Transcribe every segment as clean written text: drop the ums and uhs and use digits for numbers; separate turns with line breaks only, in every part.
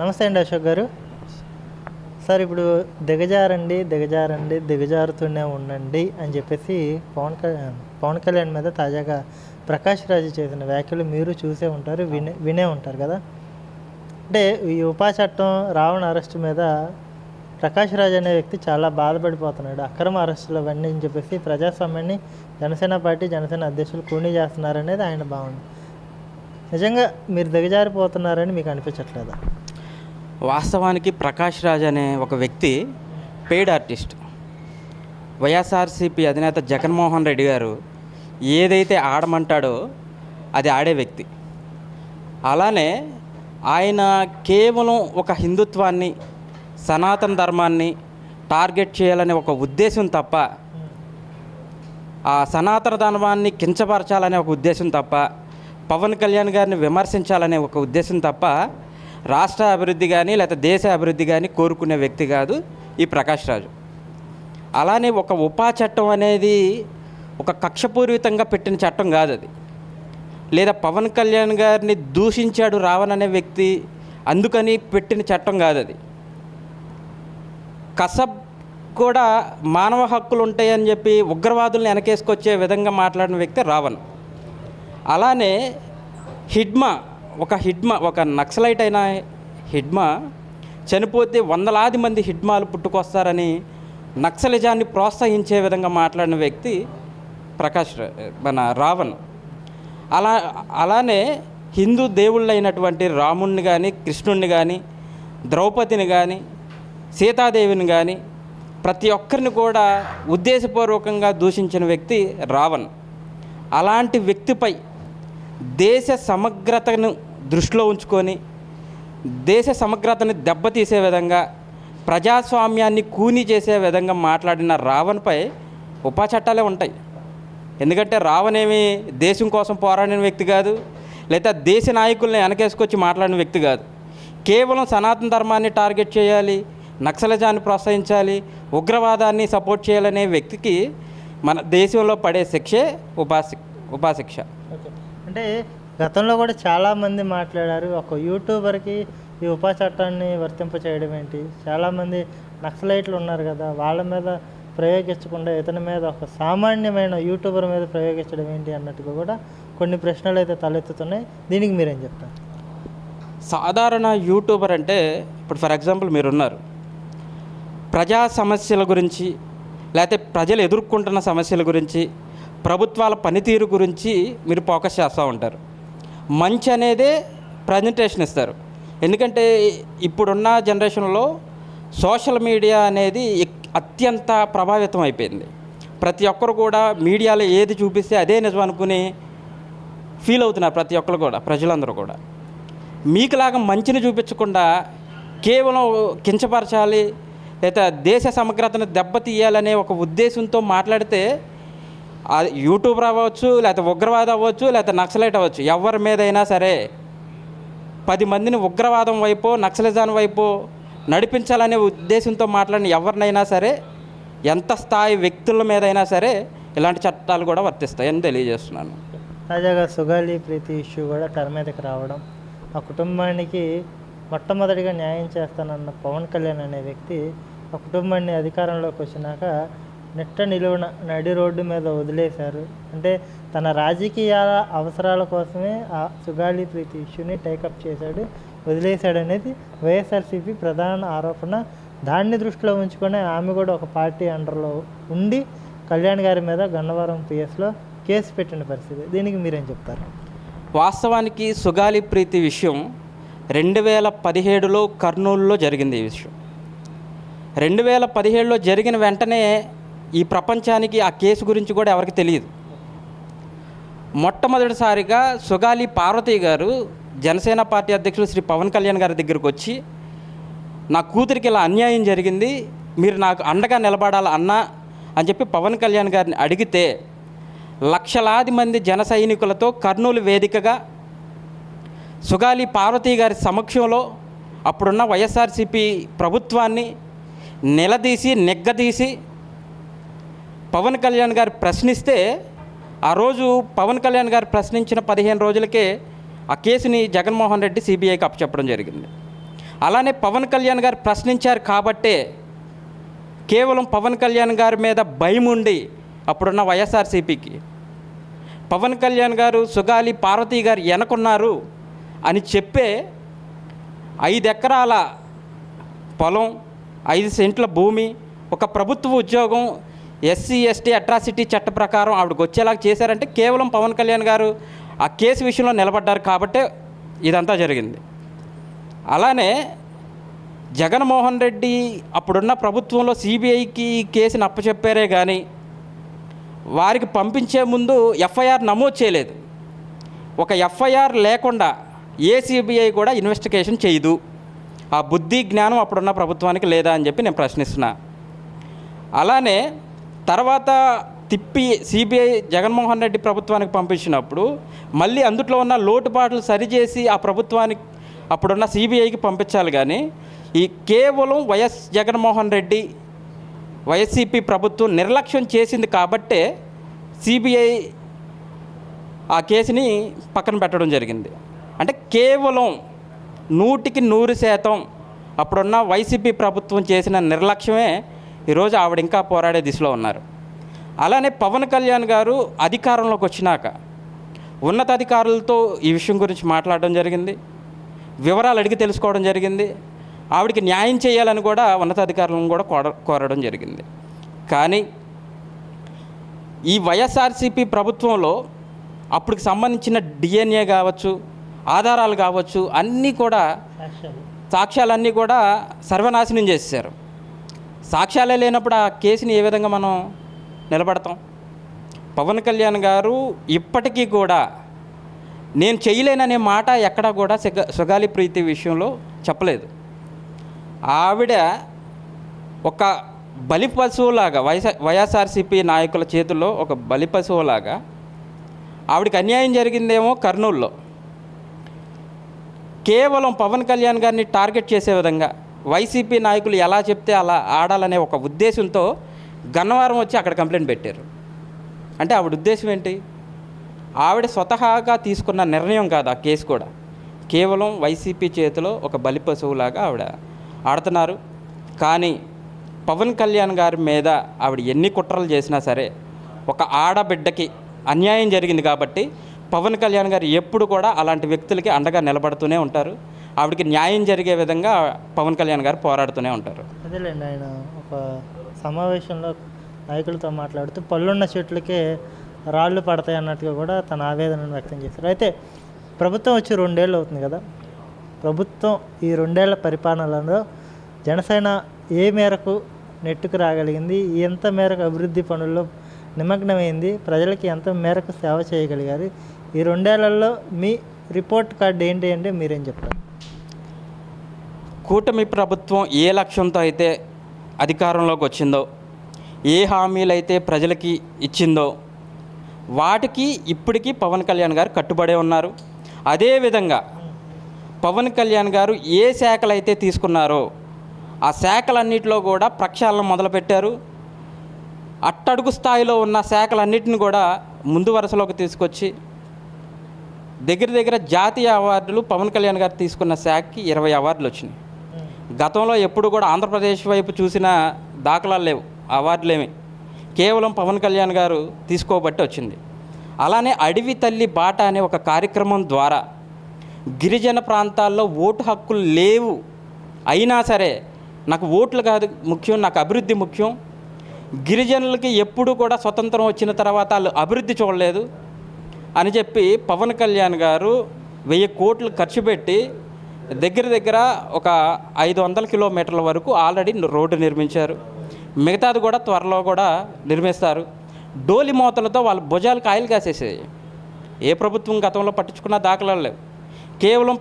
నమస్తే అండి అశోక్ గారు. సార్ ఇప్పుడు దిగజారండి దిగజారండి దిగజారుతూనే ఉండండి అని చెప్పేసి పవన్ కళ్యాణ్ మీద తాజాగా ప్రకాష్ రాజు చేసిన వ్యాఖ్యలు మీరు చూసే ఉంటారు, వినే ఉంటారు కదా. అంటే ఈ ఉపా చట్టం రావణ అరెస్టు మీద ప్రకాష్ రాజు అనే వ్యక్తి చాలా బాధపడిపోతున్నాడు. అక్రమ అరెస్టులు అవన్నీ అని చెప్పేసి ప్రజాస్వామ్యాన్ని జనసేన పార్టీ జనసేన అధ్యక్షులు కూనీ చేస్తున్నారనేది ఆయన భావన. నిజంగా మీరు దిగజారిపోతున్నారని మీకు అనిపించట్లేదా?
వాస్తవానికి ప్రకాష్ రాజ్ అనే ఒక వ్యక్తి పెయిడ్ ఆర్టిస్ట్. వైఎస్ఆర్సీపీ అధినేత జగన్మోహన్ రెడ్డి గారు ఏదైతే ఆడమంటాడో అది ఆడే వ్యక్తి. అలానే ఆయన కేవలం ఒక హిందుత్వాన్ని, సనాతన ధర్మాన్ని టార్గెట్ చేయాలనే ఒక ఉద్దేశం తప్ప, ఆ సనాతన ధర్మాన్ని కించపరచాలనే ఒక ఉద్దేశం తప్ప, పవన్ కళ్యాణ్ గారిని విమర్శించాలనే ఒక ఉద్దేశం తప్ప రాష్ట్ర అభివృద్ధి కానీ లేకపోతే దేశ అభివృద్ధి కానీ కోరుకునే వ్యక్తి కాదు ఈ ప్రకాష్ రాజు. అలానే ఒక ఉపా చట్టం అనేది ఒక కక్షపూరితంగా పెట్టిన చట్టం కాదు అది. లేదా పవన్ కళ్యాణ్ గారిని దూషించాడు రావణ్ అనే వ్యక్తి అందుకని పెట్టిన చట్టం కాదు అది. కసబ్ కూడా మానవ హక్కులు ఉంటాయని చెప్పి ఉగ్రవాదుల్ని వెనకేసుకొచ్చే విధంగా మాట్లాడిన వ్యక్తి రావణ్. అలానే ఒక నక్సలైట్ అయిన హిడ్మా చనిపోతే వందలాది మంది హిడ్మాలు పుట్టుకొస్తారని నక్సలిజాన్ని ప్రోత్సహించే విధంగా మాట్లాడిన వ్యక్తి రావణ్. అలానే హిందూ దేవుళ్ళైనటువంటి రాముణ్ణి కానీ, కృష్ణుణ్ణి కానీ, ద్రౌపదిని కానీ, సీతాదేవిని కానీ ప్రతి ఒక్కరిని కూడా ఉద్దేశపూర్వకంగా దూషించిన వ్యక్తి రావణ్. అలాంటి వ్యక్తిపై దేశ సమగ్రతను దృష్టిలో ఉంచుకొని దేశ సమగ్రతని దెబ్బతీసే విధంగా, ప్రజాస్వామ్యాన్ని కూనీ చేసే విధంగా మాట్లాడిన రావణ్పై ఉపా చట్టాలే ఉంటాయి. ఎందుకంటే రావణ్ ఏమి దేశం కోసం పోరాడిన వ్యక్తి కాదు, లేదా దేశ నాయకుల్ని వెనకేసుకొచ్చి మాట్లాడిన వ్యక్తి కాదు. కేవలం సనాతన ధర్మాన్ని టార్గెట్ చేయాలి, నక్సలిజాన్ని ప్రోత్సహించాలి, ఉగ్రవాదాన్ని సపోర్ట్ చేయాలనే వ్యక్తికి మన దేశంలో పడే శిక్షే ఉపాశిక్ష.
అంటే గతంలో కూడా చాలామంది మాట్లాడారు, ఒక యూట్యూబర్కి ఈ ఉపా చట్టాన్ని వర్తింపచేయడం ఏంటి, చాలామంది నక్సలైట్లు ఉన్నారు కదా వాళ్ళ మీద ప్రయోగించకుండా ఇతని మీద ఒక సామాన్యమైన యూట్యూబర్ మీద ప్రయోగించడం ఏంటి అన్నట్టుగా కూడా కొన్ని ప్రశ్నలు అయితే తలెత్తుతున్నాయి. దీనికి మీరేం చెప్తారు?
సాధారణ యూట్యూబర్ అంటే ఇప్పుడు ఫర్ ఎగ్జాంపుల్ మీరున్నారు, ప్రజా సమస్యల గురించి లేకపోతే ప్రజలు ఎదుర్కొంటున్న సమస్యల గురించి, ప్రభుత్వాల పనితీరు గురించి మీరు ఫోకస్ చేస్తూ ఉంటారు. మంచి అనేదే ప్రజెంటేషన్ ఇస్తారు. ఎందుకంటే ఇప్పుడున్న జనరేషన్లో సోషల్ మీడియా అనేది అత్యంత ప్రభావితం అయిపోయింది. ప్రతి ఒక్కరు కూడా మీడియాలో ఏది చూపిస్తే అదే నిజం అనుకుని ఫీల్ అవుతున్నారు. ప్రతి ఒక్కరు కూడా, ప్రజలందరూ కూడా మీకులాగా మంచిని చూపించకుండా కేవలం కించపరచాలి లేదా దేశ సమగ్రతను దెబ్బతీయాలనే ఒక ఉద్దేశంతో మాట్లాడితే యూట్యూబర్ అవ్వచ్చు, లేకపోతే ఉగ్రవాదం అవ్వచ్చు, లేకపోతే నక్సలైట్ అవ్వచ్చు, ఎవరి మీదైనా సరే 10 మందిని ఉగ్రవాదం వైపు, నక్సలిజం వైపు నడిపించాలనే ఉద్దేశంతో మాట్లాడిన ఎవరినైనా సరే, ఎంత స్థాయి వ్యక్తుల మీదైనా సరే ఇలాంటి చట్టాలు కూడా వర్తిస్తాయని తెలియజేస్తున్నాను.
తాజాగా సుగాలి ప్రీతి ఇష్యూ కూడా తెర మీదకి రావడం, ఆ కుటుంబానికి మొట్టమొదటిగా న్యాయం చేస్తానన్న పవన్ కళ్యాణ్ అనే వ్యక్తి ఆ కుటుంబాన్ని అధికారంలోకి వచ్చినాక నిలువున నడి రోడ్డు మీద వదిలేశారు. అంటే తన రాజకీయ అవసరాల కోసమే ఆ సుగాలి ప్రీతి ఇష్యూని టేకప్ చేశాడు, వదిలేశాడనేది వైఎస్ఆర్సీపీ ప్రధాన ఆరోపణ. దాన్ని దృష్టిలో ఉంచుకొని ఆమె కూడా ఒక పార్టీ అండర్లో ఉండి కళ్యాణ్ గారి మీద గన్నవరం పిఎస్లో కేసు పెట్టిన పరిస్థితి. దీనికి మీరేం చెప్తారు?
వాస్తవానికి సుగాలి ప్రీతి విషయం 2017లో కర్నూలులో జరిగింది. ఈ విషయం 2017లో జరిగిన వెంటనే ఈ ప్రపంచానికి ఆ కేసు గురించి కూడా ఎవరికి తెలియదు. మొట్టమొదటిసారిగా సుగాలి పార్వతి గారు జనసేన పార్టీ అధ్యక్షులు శ్రీ పవన్ కళ్యాణ్ గారి దగ్గరికి వచ్చి, నా కూతురికి ఇలా అన్యాయం జరిగింది, మీరు నాకు అండగా నిలబడాలి అన్నా అని చెప్పి పవన్ కళ్యాణ్ గారిని అడిగితే, లక్షలాది మంది జన సైనికులతో కర్నూలు వేదికగా సుగాలి పార్వతి గారి సమక్షంలో అప్పుడున్న వైఎస్ఆర్సీపీ ప్రభుత్వాన్ని నిగ్గదీసి పవన్ కళ్యాణ్ గారు ప్రశ్నిస్తే, ఆ రోజు పవన్ కళ్యాణ్ గారు ప్రశ్నించిన 15 రోజులకే ఆ కేసుని జగన్మోహన్ రెడ్డి సిబిఐకి అప్పచెప్పడం జరిగింది. అలానే పవన్ కళ్యాణ్ గారు ప్రశ్నించారు కాబట్టే కేవలం పవన్ కళ్యాణ్ గారి మీద భయం ఉండి అప్పుడున్న వైఎస్ఆర్సీపీకి పవన్ కళ్యాణ్ గారు సుగాలి పార్వతీ గారు వెనకున్నారు అని చెప్పే 5 ఎకరాల పొలం, 5 సెంట్ల భూమి, ఒక ప్రభుత్వ ఉద్యోగం, ఎస్సీ ఎస్టీ అట్రాసిటీ చట్ట ప్రకారం ఆవిడకి వచ్చేలాగా చేశారంటే కేవలం పవన్ కళ్యాణ్ గారు ఆ కేసు విషయంలో నిలబడ్డారు కాబట్టే ఇదంతా జరిగింది. అలానే జగన్మోహన్ రెడ్డి అప్పుడున్న ప్రభుత్వంలో సిబిఐకి కేసుని అప్పచెప్పారే కానీ వారికి పంపించే ముందు ఎఫ్ఐఆర్ నమోదు చేయలేదు. ఒక ఎఫ్ఐఆర్ లేకుండా ఏ సిబిఐ కూడా ఇన్వెస్టిగేషన్ చేయదు. ఆ బుద్ధి జ్ఞానం అప్పుడున్న ప్రభుత్వానికి లేదా అని చెప్పి నేను ప్రశ్నిస్తున్నా. అలానే తర్వాత తిప్పి సిబిఐ జగన్మోహన్ రెడ్డి ప్రభుత్వానికి పంపించినప్పుడు మళ్ళీ అందులో ఉన్న లోటుపాట్లు సరిచేసి ఆ ప్రభుత్వానికి అప్పుడున్న సిబిఐకి పంపించాలి. కానీ ఈ కేవలం వైఎస్ జగన్మోహన్ రెడ్డి వైఎస్సీపీ ప్రభుత్వం నిర్లక్ష్యం చేసింది కాబట్టే సిబిఐ ఆ కేసుని పక్కన పెట్టడం జరిగింది. అంటే కేవలం 100% అప్పుడున్న వైసీపీ ప్రభుత్వం చేసిన నిర్లక్ష్యమే ఈరోజు ఆవిడ ఇంకా పోరాడే దిశలో ఉన్నారు. అలానే పవన్ కళ్యాణ్ గారు అధికారంలోకి వచ్చినాక ఉన్నతాధికారులతో ఈ విషయం గురించి మాట్లాడడం జరిగింది, వివరాలు అడిగి తెలుసుకోవడం జరిగింది. ఆవిడకి న్యాయం చేయాలని కూడా ఉన్నతాధికారులను కూడా కోరడం జరిగింది. కానీ ఈ వైఎస్ఆర్సీపీ ప్రభుత్వంలో అప్పటికి సంబంధించిన డిఎన్ఏ కావచ్చు, ఆధారాలు కావచ్చు, అన్నీ కూడా సాక్ష్యాలన్నీ కూడా సర్వనాశనం చేసేసారు. సాక్ష్యాలే లేనప్పుడు ఆ కేసుని ఏ విధంగా మనం నిలబడతాం? పవన్ కళ్యాణ్ గారు ఇప్పటికీ కూడా నేను చేయలేననే మాట ఎక్కడా కూడా సుగాలి ప్రీతి విషయంలో చెప్పలేదు. ఆవిడ ఒక బలి పశువులాగా వైఎస్ఆర్సీపీ నాయకుల చేతుల్లో ఒక బలి పశువులాగా ఆవిడకి అన్యాయం జరిగిందేమో కర్నూలులో కేవలం పవన్ కళ్యాణ్ గారిని టార్గెట్ చేసే విధంగా వైసీపీ నాయకులు ఎలా చెప్తే అలా ఆడాలనే ఒక ఉద్దేశంతో గన్నవరం వచ్చి అక్కడ కంప్లైంట్ పెట్టారు. అంటే ఆవిడ ఉద్దేశం ఏంటి? ఆవిడ స్వతహాగా తీసుకున్న నిర్ణయం కాదు ఆ కేసు కూడా. కేవలం వైసీపీ చేతిలో ఒక బలి పశువులాగా ఆవిడ ఆడుతున్నారు. కానీ పవన్ కళ్యాణ్ గారి మీద ఆవిడ ఎన్ని కుట్రలు చేసినా సరే ఒక ఆడబిడ్డకి అన్యాయం జరిగింది కాబట్టి పవన్ కళ్యాణ్ గారు ఎప్పుడు కూడా అలాంటి వ్యక్తులకి అండగా నిలబడుతూనే ఉంటారు. ఆవిడకి న్యాయం జరిగే విధంగా పవన్ కళ్యాణ్ గారు పోరాడుతూనే ఉంటారు.
అదేలేండి, ఆయన ఒక సమావేశంలో నాయకులతో మాట్లాడుతూ పళ్ళున్న చెట్లకే రాళ్ళు పడతాయి అన్నట్టుగా కూడా తన ఆవేదనను వ్యక్తం చేశారు. అయితే ప్రభుత్వం వచ్చి 2 ఏళ్ళు అవుతుంది కదా. ప్రభుత్వం ఈ 2 ఏళ్ల పరిపాలనలో జనసేన ఏ మేరకు నెట్టుకు రాగలిగింది, ఎంత మేరకు అభివృద్ధి పనుల్లో నిమగ్నమైంది, ప్రజలకి ఎంత మేరకు సేవ చేయగలిగారు, ఈ 2 ఏళ్లలో మీ రిపోర్ట్ కార్డు ఏంటి అంటే మీరేం చెప్తారు?
కూటమి ప్రభుత్వం ఏ లక్ష్యంతో అయితే అధికారంలోకి వచ్చిందో, ఏ హామీలు అయితే ప్రజలకి ఇచ్చిందో వాటికి ఇప్పటికీ పవన్ కళ్యాణ్ గారు కట్టుబడే ఉన్నారు. అదేవిధంగా పవన్ కళ్యాణ్ గారు ఏ శాఖలు అయితే తీసుకున్నారో ఆ శాఖలన్నింటిలో కూడా ప్రక్షాళన మొదలుపెట్టారు. అట్టడుగు స్థాయిలో ఉన్న శాఖలన్నింటిని కూడా ముందు వరుసలోకి తీసుకొచ్చి దగ్గర జాతీయ అవార్డులు పవన్ కళ్యాణ్ గారు తీసుకున్న శాఖకి 20 అవార్డులు వచ్చినాయి. గతంలో ఎప్పుడు కూడా ఆంధ్రప్రదేశ్ వైపు చూసిన దాఖలాలు లేవు అవార్డులేమి, కేవలం పవన్ కళ్యాణ్ గారు తీసుకోబట్టి వచ్చింది. అలానే అడవి తల్లి బాట అనే ఒక కార్యక్రమం ద్వారా గిరిజన ప్రాంతాల్లో ఓటు హక్కులు లేవు, అయినా సరే నాకు ఓట్లు కాదు ముఖ్యం, నాకు అభివృద్ధి ముఖ్యం. గిరిజనులకి ఎప్పుడు కూడా స్వతంత్రం వచ్చిన తర్వాత వాళ్ళు అభివృద్ధి చూడలేదు అని చెప్పి పవన్ కళ్యాణ్ గారు 1000 కోట్లు ఖర్చు పెట్టి దగ్గర ఒక 500 కిలోమీటర్ల వరకు ఆల్రెడీ రోడ్డు నిర్మించారు. మిగతాది కూడా త్వరలో కూడా నిర్మిస్తారు. డోలి మోతలతో వాళ్ళ భుజాలు కాయలు కాసేసాయి. ఏ ప్రభుత్వం గతంలో పట్టించుకున్న దాఖలాలు లేవు. కేవలం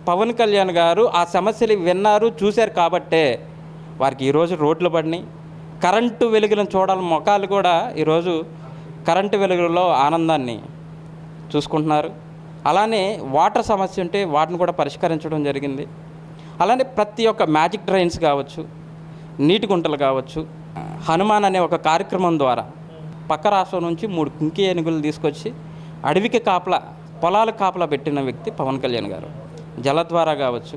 పవన్ కళ్యాణ్ గారు ఆ సమస్యలు విన్నారు, చూశారు కాబట్టే వారికి ఈరోజు రోడ్లు పడినాయి. కరెంటు వెలుగులను చూడాలి మొఖాలు కూడా ఈరోజు కరెంటు వెలుగులో ఆనందాన్ని చూసుకుంటున్నారు. అలానే వాటర్ సమస్య ఉంటే వాటిని కూడా పరిష్కరించడం జరిగింది. అలానే ప్రతి ఒక్క మ్యాజిక్ డ్రైన్స్ కావచ్చు, నీటి గుంటలు కావచ్చు, హనుమాన్ అనే ఒక కార్యక్రమం ద్వారా పక్క రాష్ట్రం నుంచి 3 కుంకి ఏనుగులు తీసుకొచ్చి అడవికి కాపలా, పొలాలకు కాపలా పెట్టిన వ్యక్తి పవన్ కళ్యాణ్ గారు. జల ద్వారా కావచ్చు,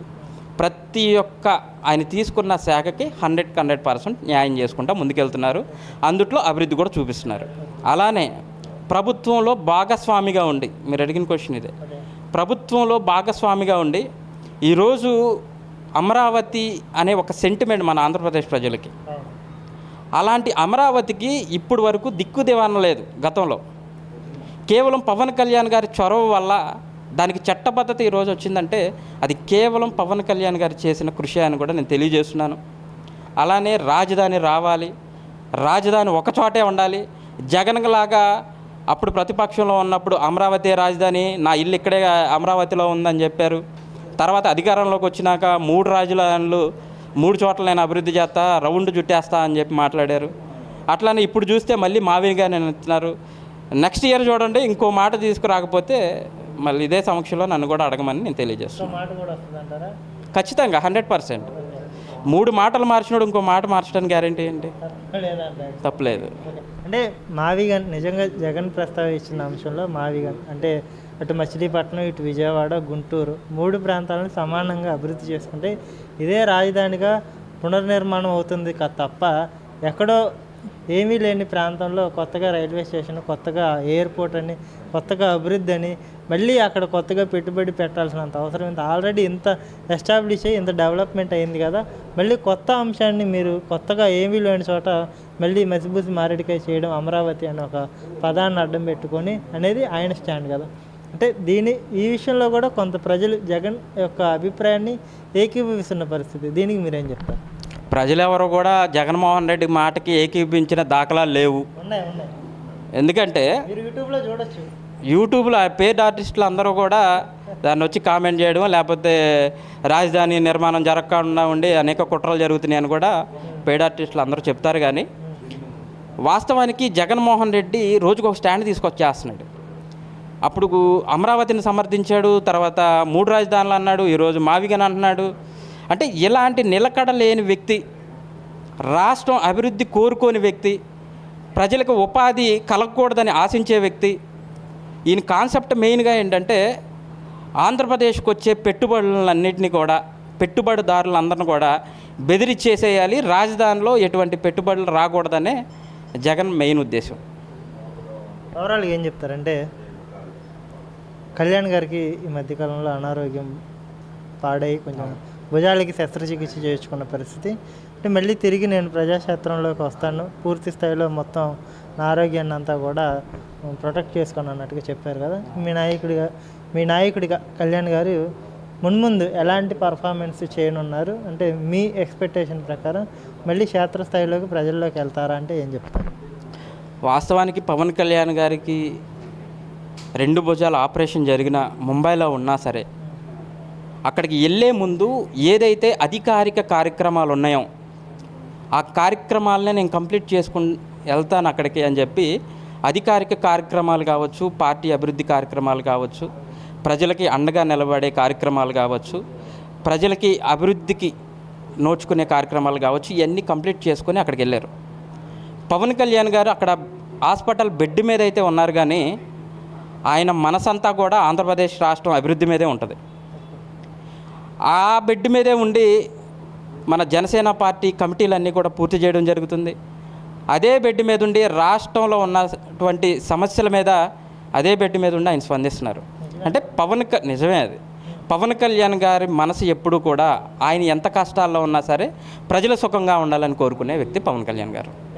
ప్రతి ఒక్క ఆయన తీసుకున్న శాఖకి 100% న్యాయం చేసుకుంటూ ముందుకెళ్తున్నారు. అందుట్లో అభివృద్ధి కూడా చూపిస్తున్నారు. అలానే ప్రభుత్వంలో భాగస్వామిగా ఉండి, మీరు అడిగిన క్వశ్చన్ ఇదే, ప్రభుత్వంలో భాగస్వామిగా ఉండి ఈరోజు అమరావతి అనే ఒక సెంటిమెంట్ మన ఆంధ్రప్రదేశ్ ప్రజలకి, అలాంటి అమరావతికి ఇప్పుడు వరకు దిక్కు దివాన లేదు. గతంలో కేవలం పవన్ కళ్యాణ్ గారి చొరవ వల్ల దానికి చట్టబద్ధత ఈరోజు వచ్చిందంటే అది కేవలం పవన్ కళ్యాణ్ గారు చేసిన కృషి అని కూడా నేను తెలియజేస్తున్నాను. అలానే రాజధాని రావాలి, రాజధాని ఒకచోటే ఉండాలి. జగన్ లాగా అప్పుడు ప్రతిపక్షంలో ఉన్నప్పుడు అమరావతి రాజధాని, నా ఇల్లు ఇక్కడే అమరావతిలో ఉందని చెప్పారు. తర్వాత అధికారంలోకి వచ్చినాక 3 రాజధానులు 3 చోట్ల నేను అభివృద్ధి చేస్తా, రౌండ్ చుట్టేస్తా అని చెప్పి మాట్లాడారు. అట్లానే ఇప్పుడు చూస్తే మళ్ళీ మావినిగా నేను ఇస్తున్నారు. నెక్స్ట్ ఇయర్ చూడండి, ఇంకో మాట తీసుకురాకపోతే మళ్ళీ ఇదే సమక్షంలో నన్ను కూడా అడగమని నేను తెలియజేస్తున్నాను. ఖచ్చితంగా 100%. 3 మాటలు మార్చినోడు ఇంకో మాట మార్చడానికి గ్యారంటీ ఏంటి? తప్పలేదు.
అంటే మావిగన్ నిజంగా జగన్ ప్రస్తావించిన అంశంలో మావిగన్ అంటే అటు మచిలీపట్నం, ఇటు విజయవాడ, గుంటూరు 3 ప్రాంతాలను సమానంగా అభివృద్ధి చేసుకుంటే ఇదే రాజధానిగా పునర్నిర్మాణం అవుతుంది తప్ప ఎక్కడో ఏమీ లేని ప్రాంతంలో కొత్తగా రైల్వే స్టేషన్, కొత్తగా ఎయిర్పోర్ట్ అని, కొత్తగా అభివృద్ధి అని మళ్ళీ అక్కడ కొత్తగా పెట్టుబడి పెట్టాల్సినంత అవసరం ఇంత ఆల్రెడీ ఇంత ఎస్టాబ్లిష్ అయ్యి ఇంత డెవలప్మెంట్ అయింది కదా, మళ్ళీ కొత్త అంశాన్ని మీరు కొత్తగా ఏమీ లేని చోట మళ్ళీ మసిబూసి మారేడుకాయ చేయడం, అమరావతి అనే ఒక పదాన్ని అడ్డం పెట్టుకొని అనేది ఆయన స్టాండ్ కదా. అంటే ఈ విషయంలో కూడా కొంత ప్రజలు జగన్ యొక్క అభిప్రాయాన్ని ఏకీభవిస్తున్న పరిస్థితి. దీనికి మీరేం చెప్తారు?
ప్రజలెవరూ కూడా జగన్మోహన్ రెడ్డి మాటకి ఏకీభించిన దాఖలాలు లేవు. ఎందుకంటే
యూట్యూబ్లో చూడొచ్చు,
యూట్యూబ్లో పేడ్ ఆర్టిస్టులు అందరూ కూడా దాన్ని వచ్చి కామెంట్ చేయడం, లేకపోతే రాజధాని నిర్మాణం జరగకుండా ఉండి అనేక కుట్రలు జరుగుతున్నాయని కూడా పేడ్ ఆర్టిస్టులు అందరూ చెప్తారు. కానీ వాస్తవానికి జగన్మోహన్ రెడ్డి రోజుకు ఒక స్టాండ్ తీసుకొచ్చేస్తున్నాడు. అప్పుడు అమరావతిని సమర్థించాడు, తర్వాత 3 రాజధానులు అన్నాడు, ఈరోజు మావిగన్ అంటున్నాడు. అంటే ఇలాంటి నిలకడ లేని వ్యక్తి, రాష్ట్రం అభివృద్ధి కోరుకోని వ్యక్తి, ప్రజలకు ఉపాధి కలగకూడదని ఆశించే వ్యక్తి. ఈయన కాన్సెప్ట్ మెయిన్గా ఏంటంటే ఆంధ్రప్రదేశ్కి వచ్చే పెట్టుబడులన్నింటినీ కూడా, పెట్టుబడిదారులందరినీ కూడా బెదిరిచ్చేసేయాలి, రాజధానిలో ఎటువంటి పెట్టుబడులు రాకూడదనే జగన్ మెయిన్ ఉద్దేశం.
ఓవరాల్గా ఏం చెప్తారంటే కళ్యాణ్ గారికి ఈ మధ్యకాలంలో అనారోగ్యం పాడై కొంచెం భుజాలకి శస్త్రచికిత్స చేయించుకున్న పరిస్థితి. అంటే మళ్ళీ తిరిగి నేను ప్రజాక్షేత్రంలోకి వస్తాను, పూర్తి స్థాయిలో మొత్తం నా ఆరోగ్యాన్ని అంతా కూడా ప్రొటెక్ట్ చేసుకుని అన్నట్టుగా చెప్పారు కదా. మీ నాయకుడిగా కళ్యాణ్ గారు మున్ముందు ఎలాంటి పర్ఫార్మెన్స్ చేయనున్నారు? అంటే మీ ఎక్స్పెక్టేషన్ ప్రకారం మళ్ళీ క్షేత్రస్థాయిలోకి ప్రజల్లోకి వెళ్తారా అంటే ఏం చెప్తారు?
వాస్తవానికి పవన్ కళ్యాణ్ గారికి 2 భుజాల ఆపరేషన్ జరిగిన ముంబైలో ఉన్నా సరే, అక్కడికి వెళ్ళే ముందు ఏదైతే అధికారిక కార్యక్రమాలు ఉన్నాయో ఆ కార్యక్రమాలనే నేను కంప్లీట్ చేసుకుని వెళ్తాను అక్కడికి అని చెప్పి, అధికారిక కార్యక్రమాలు కావచ్చు, పార్టీ అభివృద్ధి కార్యక్రమాలు కావచ్చు, ప్రజలకి అండగా నిలబడే కార్యక్రమాలు కావచ్చు, ప్రజలకి అభివృద్ధికి నోచుకునే కార్యక్రమాలు కావచ్చు, ఇవన్నీ కంప్లీట్ చేసుకొని అక్కడికి వెళ్ళారు. పవన్ కళ్యాణ్ గారు అక్కడ హాస్పిటల్ బెడ్ మీద అయితే ఉన్నారు, కానీ ఆయన మనసంతా కూడా ఆంధ్రప్రదేశ్ రాష్ట్రం అభివృద్ధి మీదే ఉంటుంది. ఆ బెడ్ మీదే ఉండి మన జనసేన పార్టీ కమిటీలన్నీ కూడా పూర్తి చేయడం జరుగుతుంది. అదే బెడ్ మీద ఉండి రాష్ట్రంలో ఉన్నటువంటి సమస్యల మీద అదే బెడ్ మీద ఉండి ఆయన స్పందిస్తున్నారు. అంటే నిజమే అది. పవన్ కళ్యాణ్ గారి మనసు ఎప్పుడూ కూడా ఆయన ఎంత కష్టాల్లో ఉన్నా సరే ప్రజల సుఖంగా ఉండాలని కోరుకునే వ్యక్తి పవన్ కళ్యాణ్ గారు.